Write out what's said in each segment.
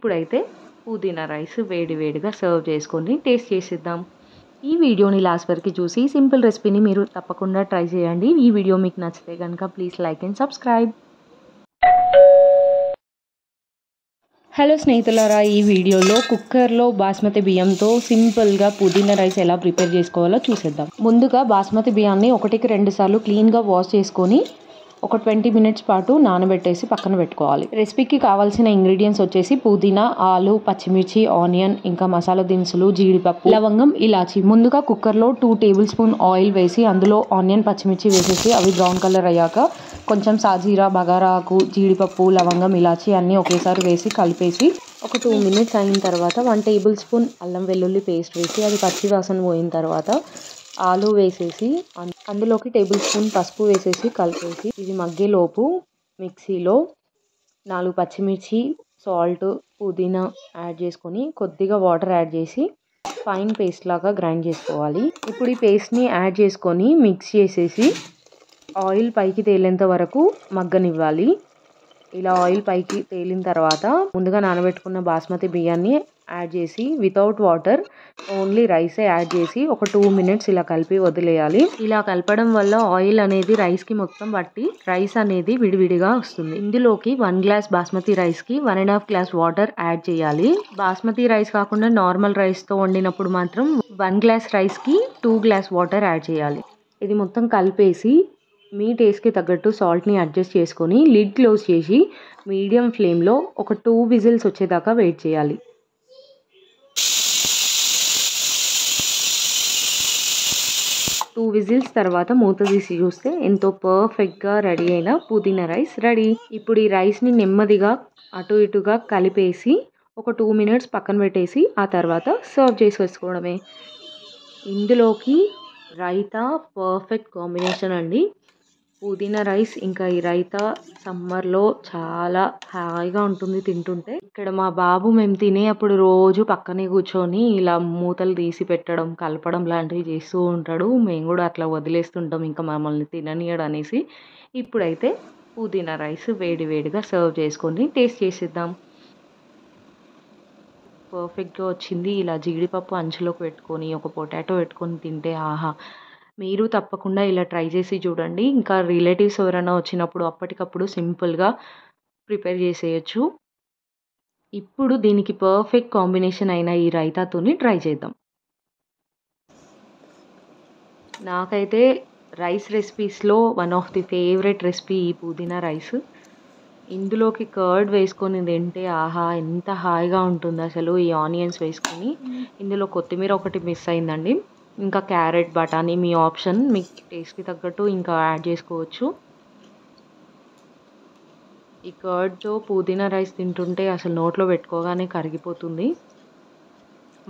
ఇప్పుడైతే పుదీనా రైస్ వేడి వేడిగా సర్వ్ చేసుకొని టేస్ట్ చేసేద్దాం. ఈ వీడియోని లాస్ట్ వరకు చూసి సింపుల్ రెసిపీని మీరు తప్పకుండా ట్రై చేయండి. ఈ వీడియో మీకు నచ్చితే కనుక please like and subscribe. Hello స్నేహితులారా, ఈ వీడియోలో కుక్కర్లో బాస్మతి బియ్యంతో సింపుల్గా పుదీనా రైస్ ఎలా ప్రిపేర్ చేసుకోవాలో చూసేద్దాం. ముందుగా బాస్మతి బియ్యాన్ని 1-2 సార్లు క్లీన్గా వాష్ చేసుకొని ఒక 20 మినిట్స్ పాటు నానబెట్టేసి పక్కన పెట్టుకోవాలి. రెసిపీకి కావాల్సిన ఇంగ్రీడియంట్స్ వచ్చేసి పుదీనా, ఆలు, పచ్చిమిర్చి, ఆనియన్, ఇంకా మసాలా దినుసులు, జీడిపప్పు, లవంగం, ఇలాచి. ముందుగా కుక్కర్లో 2 టేబుల్ స్పూన్ ఆయిల్ వేసి అందులో ఆనియన్, పచ్చిమిర్చి వేసేసి అవి బ్రౌన్ కలర్ అయ్యాక కొంచెం సాజీరా, బగారా ఆకు, జీడిపప్పు, లవంగం, ఇలాచి అన్నీ ఒకేసారి వేసి కలిపేసి ఒక 2 మినిట్స్ అయిన తర్వాత 1 టేబుల్ స్పూన్ అల్లం వెల్లుల్లి పేస్ట్ వేసి అది పచ్చి వాసన పోయిన తర్వాత ఆలు వేసేసి అందులోకి టేబుల్ స్పూన్ పసుపు వేసేసి కలిపేసి ఇది మగ్గేలోపు మిక్సీలో 4 పచ్చిమిర్చి, సాల్ట్, పుదీనా యాడ్ చేసుకొని కొద్దిగా వాటర్ యాడ్ చేసి ఫైన్ పేస్ట్ లాగా గ్రైండ్ చేసుకోవాలి. ఇప్పుడు ఈ పేస్ట్ని యాడ్ చేసుకొని మిక్స్ చేసేసి ఆయిల్ పైకి తేలేంత వరకు మగ్గనివ్వాలి. ఇలా ఆయిల్ పైకి తేలిన తర్వాత ముందుగా నానబెట్టుకున్న బాస్మతి బియ్యాన్ని యాడ్ చేసి వితౌట్ వాటర్ ఓన్లీ రైసే యాడ్ చేసి ఒక 2 మినిట్స్ ఇలా కలిపి వదిలేయాలి. ఇలా కలపడం వల్ల ఆయిల్ అనేది రైస్కి మొత్తం పట్టి రైస్ అనేది విడివిడిగా వస్తుంది. ఇందులోకి 1 గ్లాస్ బాస్మతి రైస్కి 1.5 గ్లాస్ వాటర్ యాడ్ చేయాలి. బాస్మతి రైస్ కాకుండా నార్మల్ రైస్తో వండినప్పుడు మాత్రం 1 గ్లాస్ రైస్కి 2 గ్లాస్ వాటర్ యాడ్ చేయాలి. ఇది మొత్తం కలిపేసి మీ టేస్ట్కి తగ్గట్టు సాల్ట్ని అడ్జస్ట్ చేసుకొని లిడ్ క్లోజ్ చేసి మీడియం ఫ్లేమ్లో ఒక 2 విజిల్స్ వచ్చేదాకా వెయిట్ చేయాలి. 2 విజిల్స్ తర్వాత మూత తీసి చూస్తే ఎంతో పర్ఫెక్ట్గా రెడీ అయిన పుదీనా రైస్ రెడీ. ఇప్పుడు ఈ రైస్ని నెమ్మదిగా అటు ఇటుగా కలిపేసి ఒక 2 మినిట్స్ పక్కన పెట్టేసి ఆ తర్వాత సర్వ్ చేసుకోవడమే. ఇందులోకి రైతా పర్ఫెక్ట్ కాంబినేషన్ అండి. పుదీనా రైస్ ఇంకా ఈ రైతా సమ్మర్లో చాలా హాయిగా ఉంటుంది తింటుంటే. ఇక్కడ మా బాబు మేము తినే అప్పుడు రోజు పక్కనే కూర్చొని ఇలా మూతలు తీసి పెట్టడం, కలపడం లాంటివి చేస్తూ ఉంటాడు. మేము కూడా అట్లా వదిలేస్తుంటాం ఇంకా మమ్మల్ని తిననీయడు అనేసి. ఇప్పుడైతే పుదీనా రైస్ వేడి వేడిగా సర్వ్ చేసుకొని టేస్ట్ చేసేద్దాం. పర్ఫెక్ట్గా వచ్చింది. ఇలా జీడిపప్పు అంచులోకి పెట్టుకొని ఒక పొటాటో పెట్టుకొని తింటే ఆహా! మీరు తప్పకుండా ఇలా ట్రై చేసి చూడండి. ఇంకా రిలేటివ్స్ ఎవరైనా వచ్చినప్పుడు అప్పటికప్పుడు సింపుల్గా ప్రిపేర్ చేసేయచ్చు. ఇప్పుడు దీనికి పర్ఫెక్ట్ కాంబినేషన్ అయిన ఈ రైతాతోని ట్రై చేద్దాం. నాకైతే రైస్ రెసిపీస్లో one of the favourite recipe ఈ పుదీనా రైస్. ఇందులోకి కర్డ్ వేసుకొని తింటే ఆహా! ఎంత హాయిగా ఉంటుందో అసలు. ఈ ఆనియన్స్ వేసుకొని ఇందులో కొత్తిమీర ఒకటి మిస్ అయిందండి. ఇంకా క్యారెట్, బఠానీ మీ ఆప్షన్, మీకు టేస్ట్కి తగ్గట్టు ఇంకా యాడ్ చేసుకోవచ్చు. ఈ కర్డ్తో పుదీనా రైస్ తింటుంటే అసలు నోట్లో పెట్టుకోగానే కరిగిపోతుంది.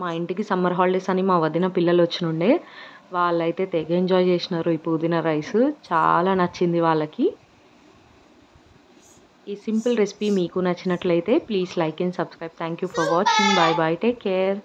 మా ఇంటికి సమ్మర్ హాలిడేస్ అని మా వదిన పిల్లలు వచ్చినుండే, వాళ్ళైతే తెగ ఎంజాయ్ చేసినారు ఈ పుదీనా రైస్. చాలా నచ్చింది వాళ్ళకి. ఈ సింపుల్ రెసిపీ మీకు నచ్చినట్లయితే please like and subscribe. Thank you for watching. Bye bye, take care.